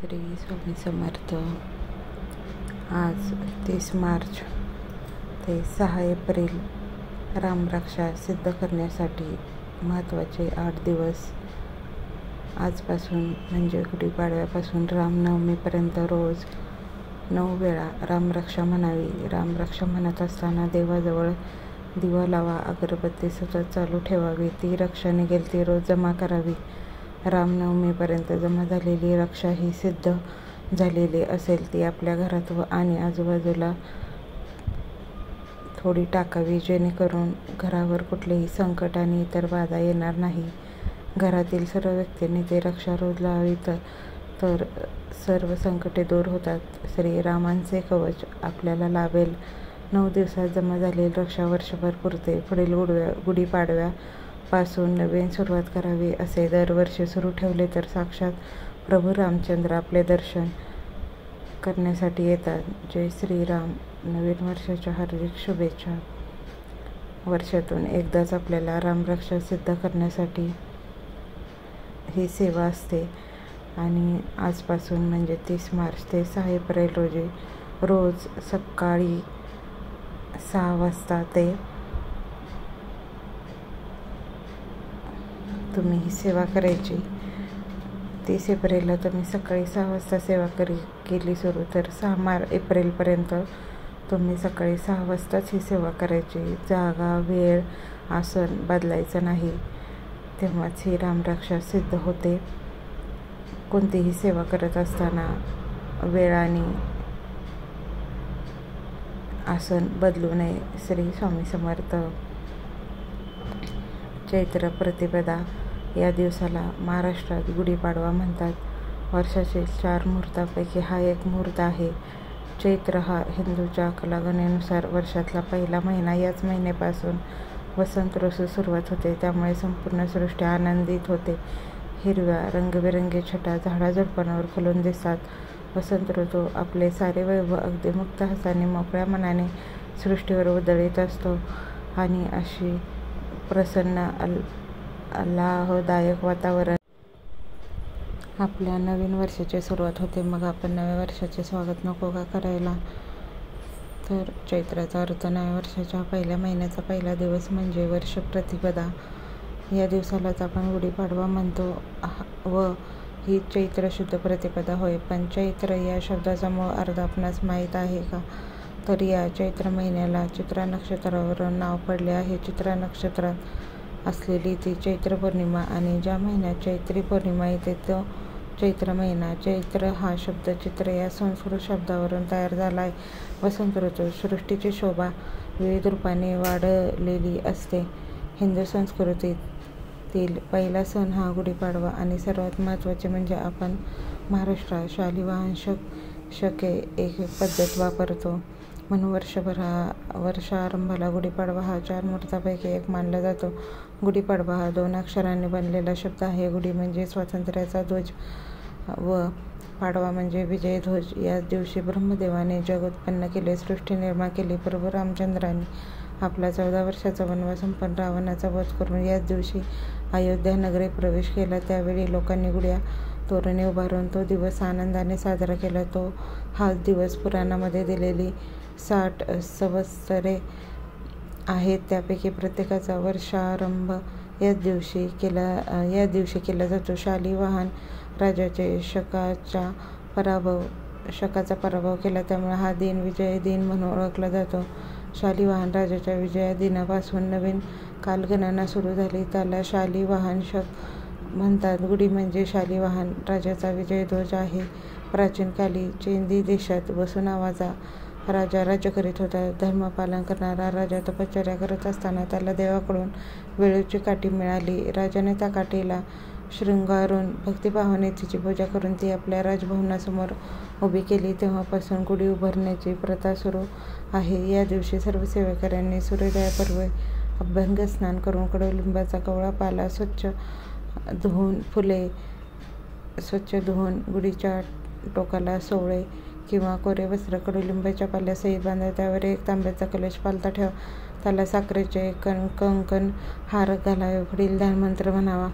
श्री स्वामी समर्थ. आज 30 मार्च ते 6 एप्रिल रामरक्षा सिद्ध करण्यासाठी महत्त्वाचे 8 दिवस. आजपासून म्हणजे गुढीपाडव्यापासून रामनवमीपर्यंत रोज 9 वेळा रामरक्षा म्हणावी. रामरक्षा म्हणत असताना देवाजवळ दिवा लावा, अगरबत्ती सतत चालू ठेवावी. ती रक्षा निघेल ती रोज जमा करावी. रामनवमीपर्यंत जमा झालेली रक्षा ही सिद्ध झालेली असेल ती आपल्या घरात आणि आजूबाजूला थोडी टाकावी, जेणेकरून घरावर कुठलेही संकट आणि इतर बाधा येणार नाही. घरातील सर्व व्यक्तींनी ते रक्षा रोज लावावी तर सर्व संकटे दूर होतात. श्रीरामांचे कवच आपल्याला लाभेल. 9 दिवसात जमा झालेली रक्षा वर्षभर पुरते. पुढील गुढीपाडव्यापासून नवीन सुरुवात करावी. असे दरवर्षी सुरू ठेवले तर साक्षात प्रभू रामचंद्र आपले दर्शन करण्यासाठी येतात. जय श्रीराम. नवीन वर्षाच्या हार्दिक शुभेच्छा. वर्षातून एकदाच आपल्याला रामरक्षा सिद्ध करण्यासाठी ही सेवा असते आणि आजपासून म्हणजे 30 मार्च ते 6 एप्रिल रोजी रोज सकाळी 6 वाजता ते तुम्ही ही सेवा करायची. 30 एप्रिलला तुम्ही सकाळी 6 वाजता सेवा केली सुरू, तर 6 एप्रिलपर्यंत तुम्ही सकाळी 6 वाजताच ही सेवा करायची. जागा, वेळ, आसन बदलायचं नाही. तेव्हाच ही रामरक्षा सिद्ध होते. कोणतीही सेवा करत असताना वेळ आणि आसन बदलू नये. श्री स्वामी समर्थ. चैत्र प्रतिपदा या दिवसाला महाराष्ट्रात गुढीपाडवा म्हणतात. वर्षातील 4 मुहूर्तापैकी हा एक मुहूर्त आहे. चैत्र हा हिंदूच्या कालगणनेनुसार वर्षातला पहिला महिना. याच महिन्यापासून वसंत ऋतू सुरुवात होते. त्यामुळे संपूर्ण सृष्टी आनंदित होते. हिरव्या रंगीबेरंगी छटा झाडाझुडपांवर फुलून दिसतात. वसंत ऋतू आपले सारे वैभव अगदी मुक्त हाताने मोकळ्या मनाने सृष्टीवर उधळीत असतो आणि अशी प्रसन्न आल्हाददायक वातावरण आपल्या नवीन वर्षाची सुरुवात होते. मग आपण नव्या वर्षाचे स्वागत नको का करायला? तर चैत्राचा अर्थ नव्या वर्षाच्या पहिल्या महिन्याचा पहिला दिवस म्हणजे वर्ष प्रतिपदा. या दिवसालाच आपण गुढीपाडवा म्हणतो व ही चैत्र शुद्ध प्रतिपदा होय. पण चैत्र या शब्दाचा मूळ अर्थ आपणास माहीत आहे का? तर या चैत्र महिन्याला चित्रा नक्षत्रावरून नाव पडले आहे. चित्रा नक्षत्रात असलेली ती चैत्र पौर्णिमा आणि ज्या महिन्यात चैत्री पौर्णिमा येते तो चैत्र महिना. चैत्र हा शब्द चित्र या संस्कृत शब्दावरून तयार झाला आहे. वसंत ऋतू सृष्टीची शोभा विविध रूपाने वाढलेली असते. हिंदू संस्कृतीतील पहिला सण हा गुढीपाडवा आणि सर्वात महत्त्वाचे म्हणजे आपण महाराष्ट्रात शालिवाहन शके एक पद्धत वापरतो. म्हणून वर्षारंभाला गुढीपाडवा हा 4 मुहूर्तापैकी एक मानला जातो. गुढीपाडवा हा 2 अक्षरांनी बनलेला शब्द आहे. गुढी म्हणजे स्वातंत्र्याचा ध्वज व पाडवा म्हणजे विजय ध्वज. याच दिवशी ब्रह्मदेवाने जग उत्पन्न केले, सृष्टी निर्माण केली. प्रभू रामचंद्रांनी आपला 14 वर्षाचा वनवास संपन्न रावणाचा वध करून याच दिवशी अयोध्या नगरीत प्रवेश केला. त्यावेळी लोकांनी गुढ्या तोरणे उभारून तो दिवस आनंदाने साजरा केला. हाच दिवस पुराणामध्ये दिलेली 60 संवत्सरे आहेत. त्यापैकी प्रत्येकाचा वर्षारंभ याच दिवशी केला जातो. शालिवाहन राजाचे शकाचा पराभव केला, त्यामुळे हा दिन विजय दिन म्हणून ओळखला जातो. शालिवाहन राजाच्या विजया दिनापासून नवीन कालगणना सुरू झाली. त्याला शालिवाहन शक म्हणतात. गुढी म्हणजे शालिवाहन राजाचा विजय ध्वज आहे. प्राचीन काली चेदी देशात वसू नावाचा राजा राज्य करीत होता. धर्मपालन करणारा राजा तपश्चर्या करत असताना त्याला देवाकडून वेळूची काठी मिळाली. राजाने त्या काठीला शृंगारून भक्तिभावाने तिची पूजा करून ती आपल्या राजभवनासमोर उभी केली. तेव्हापासून गुढी उभारण्याची प्रथा सुरू आहे. या दिवशी सर्व सेवेकऱ्यांनी सूर्योदयापूर्वी अभ्यंगस्नान करून कडुलिंबाचा कवळा पाला स्वच्छ धुवून गुढीच्या टोकाला सोवळे किंवा कोरे वस्त्र कडुलिंबाच्या पाल्यासहित बांधा. त्यावर एक तांब्याचा कलश पालथा ठेवा. त्याला साखरेचे कंकण हार घालावे. पुढील ध्यानमंत्र म्हणावा.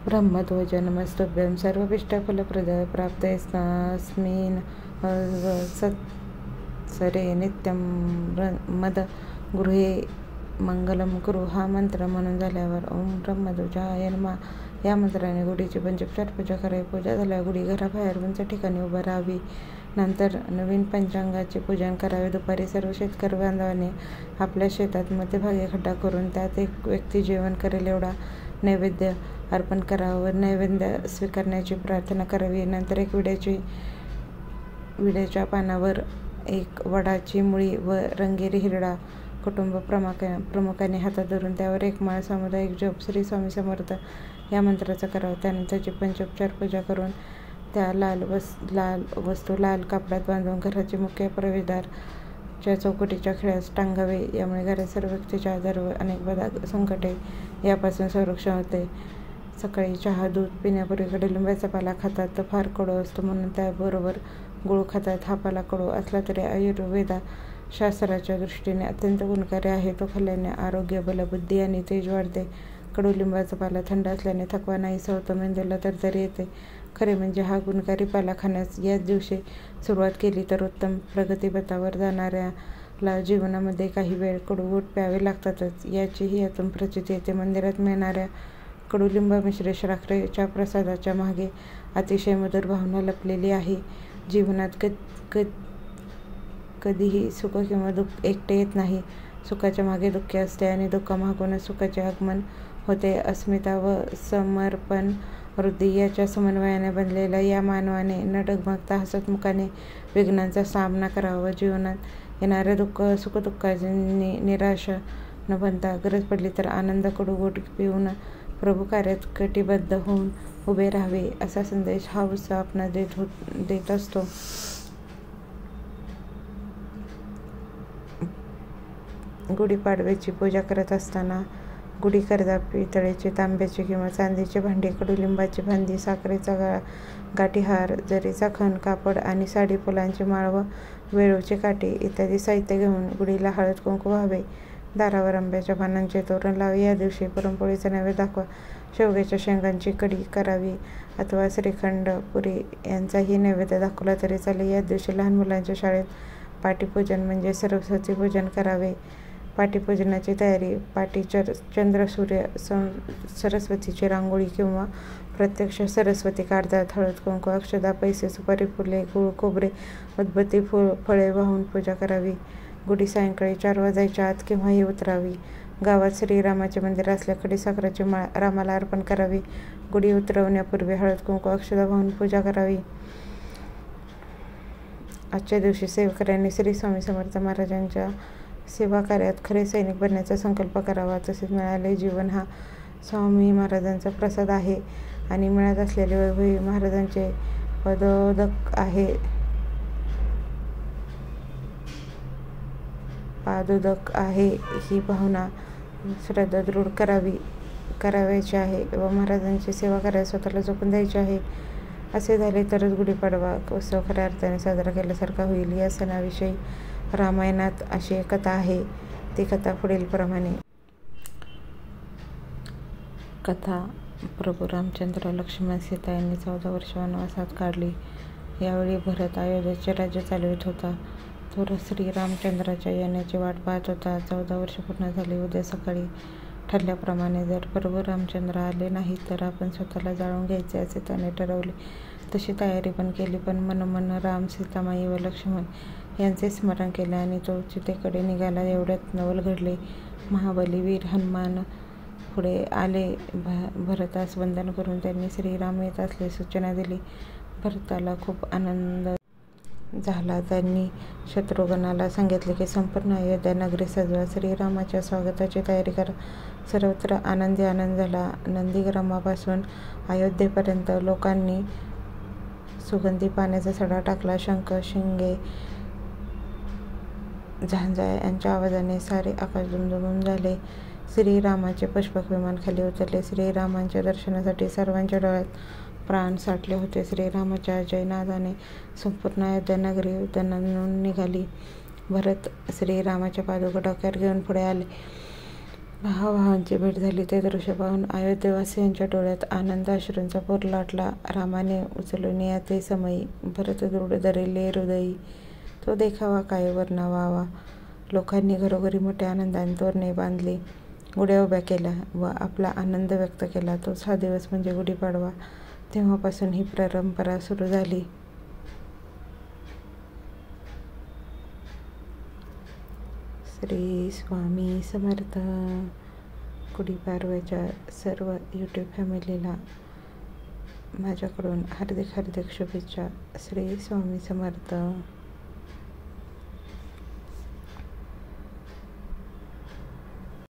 ब्रह्मध्वज नमस्तुभ्यं सर्वभीष्टफलप्रद प्राप्तेस्मिन् सत्सरे नित्यं मद गृहे मंगलम कुरु हा मंत्र म्हणून झाल्यावर ओम ब्रह्मध्वजाय नमः या मंत्राने गुढीची पंचोपचार पूजा करावी. पूजा झाल्यावर गुढी घराबाहेर उंच ठिकाणी उभं राहावी. नंतर नवीन पंचांगाचे पूजन करावे. दुपारी सर्व शेतकरी बांधवांनी आपल्या शेतात मध्यभागी खड्डा करून त्यात एक व्यक्ती जेवण करेल एवढा नैवेद्य अर्पण करावं व नैवेद्य स्वीकारण्याची प्रार्थना करावी. नंतर एक विड्याच्या पानावर एक वडाची मुळी व रंगेरी हिरडा कुटुंब प्रमुखाने हातात धरून त्यावर एक माळ सामुदायिक जप श्री स्वामी समर्थ या मंत्राचा करावा. त्यानंतरची पंचोपचार पूजा करून त्या लाल वस्तू लाल कापडात बांधून घराचे मुख्य प्रवेशद्वारच्या चौकटीच्या खिळ्यास टांगावे. यामुळे घरात सर्व व्यक्तीच्या आजार व अनेक बाधा संकटे यापासून संरक्षण होते. सकाळी चहा दूध पिण्यापूर्वी कडुलिंबाचा पाला खातात तो फार कडू असतो म्हणून त्याबरोबर गुळ खातात. हा पाला कडू असला तरी आयुर्वेदशास्त्राच्या दृष्टीने अत्यंत गुणकारी आहे. तो खाल्ल्याने आरोग्य बलबुद्धी आणि तेज वाढते. कडुलिंबाचा पाला थंड असल्याने थकवा नाहीसा होतो. मेंदूला तरतरी येते. खरे म्हणजे हा गुणकारी पाला खाण्यास याच दिवशी सुरुवात केली तर उत्तम प्रगतीपथावर जाणाऱ्याला जीवनामध्ये काही वेळ कडूगूळ प्यावे लागतातच याचीही यातून प्रचिती येते. मंदिरात मिळणाऱ्या कडुलिंबा मिश्रित साखरेच्या प्रसादाच्या मागे अतिशय मधुर भावना लपलेली आहे. जीवनात कधीही सुख किंवा दुःख एकटे येत नाही. सुखाच्या मागे दुःख असते आणि दुःखामागूनच सुखाचे आगमन होते. अस्मिता व समर्पण वृद्धी याच्या समन्वयाने बनलेल्या या मानवाने न डगमगता हसतमुखाने विघ्नांचा सामना करावा व जीवनात येणाऱ्या सुखदुःखाची निराशा न बनता गरज पडली तर आनंद कडूगूळ पिऊन प्रभू कार्यात कटिबद्ध होऊन उभे राहावे असा संदेश हा उत्सव आपणास देत असतो. गुढीपाडव्याची पूजा करत असताना गुढी करता पितळेचे तांब्याचे किंवा चांदीचे भांडे कडुलिंबाची फांदी साखरेचा गाठीहार जरीचा खण कापड आणि साडी फुलांची माळ व वेळूची काठी इत्यादी साहित्य घेऊन गुढीला हळद कुंकू व्हावे. दारावर आंब्याच्या पानांचे तोरण लावे. या दिवशी पुरणपोळीचा नैवेद्य दाखवा. शेवग्याच्या शेंगांची कढी करावी अथवा श्रीखंड पुरी यांचाही नैवेद्य दाखवला तरी चालेल. या दिवशी लहान मुलांच्या शाळेत पाटीपूजन म्हणजे सरस्वती पूजन करावे. पाटीपूजनाची तयारी पाटी चंद्रसूर्य सरस्वतीची रांगोळी किंवा प्रत्यक्ष सरस्वती काढतात. हळद कुंकू अक्षदा पैसे सुपारी फुले गूळ खोबरे उदबत्ती फळे वाहून पूजा करावी. गुढी सायंकाळी 4 वाजायच्या आत केव्हाही उतरावी. गावात श्रीरामाचे मंदिर असल्या खडीसाखराची माळ रामाला अर्पण करावी. गुढी उतरवण्यापूर्वी हळद कुंकू अक्षदा वाहून पूजा करावी. आजच्या दिवशी सेवकऱ्यांनी श्री स्वामी समर्थ महाराजांच्या सेवा कार्यात खरे सैनिक बनण्याचा संकल्प करावा. तसेच मिळालेले जीवन हा स्वामी महाराजांचा प्रसाद आहे आणि मिळत असलेले वैभवी महाराजांचे पादोदक आहे ही भावना श्रद्धा दृढ करावायची आहे व महाराजांची सेवा करायला स्वतःला झोकून द्यायची आहे. असे झाले तरच गुढीपाडवा उत्सव खऱ्या अर्थाने साजरा केल्यासारखा होईल. या सणाविषयी रामायणात अशी एक कथा आहे. ती कथा पुढीलप्रमाणे. कथा प्रभू रामचंद्र लक्ष्मण सीता यांनी 14 वर्ष वनवासात काढली. यावेळी भरत अयोध्येचे राज्य चालवित होता. तो श्रीरामचंद्राच्या येण्याची वाट पाहत होता. 14 वर्ष पूर्ण झाली. उद्या सकाळी ठरल्याप्रमाणे जर प्रभू रामचंद्र आले नाहीत तर आपण स्वतःला जाळून घ्यायचे असे त्याने ठरवले. तशी तयारी पण केली. पण मनोमन राम सीतामाई व लक्ष्मण यांचे स्मरण केले आणि तो चितेकडे निघाला. एवढ्यात नवल घडले. महाबली वीर हनुमान पुढे आले. भरतास वंदन करून त्यांनी श्रीराम येत असल्याची सूचना दिली. भरताला खूप आनंद झाला. त्यांनी शत्रुघ्नाला सांगितले की संपूर्ण अयोध्या नगरी सजवा. श्रीरामाच्या स्वागताची तयारी करा. सर्वत्र आनंद झाला. नंदीग्रामापासून अयोध्येपर्यंत लोकांनी सुगंधी पाण्याचा सडा टाकला. शंख शिंगे झांजा यांच्या आवाजाने सारे आकाश दुमदुमून झाले. श्रीरामाचे पुष्पक विमान खाली उतरले. श्रीरामांच्या दर्शनासाठी सर्वांच्या डोळ्यात प्राण साठले होते. श्रीरामाच्या जयनादाने संपूर्ण अयोध्या नगरी दणाणून निघाली. भरत श्रीरामाच्या पादुका डोक्यावर घेऊन पुढे आले. भावाभावांची भेट झाली ते दृश्य पाहून अयोध्येवासियांच्या डोळ्यात आनंद अश्रूंचा पूर लोटला. रामाने उचलून या ते समयी भरत दृढ धरिले हृदयी, तो देखावा काय वर्णावावा. लोकांनी घरोघरी मोठ्या आनंदाने तोरणे बांधली, गुढ्या उभ्या केल्या व आपला आनंद व्यक्त केला. तोच हा दिवस म्हणजे गुढीपाडवा. तेव्हापासून ही परंपरा सुरू झाली. श्री स्वामी समर्थ. गुढीपाडव्याच्या सर्व यूट्यूब फॅमिलीला माझ्याकडून हार्दिक हार्दिक शुभेच्छा. श्री स्वामी समर्थ.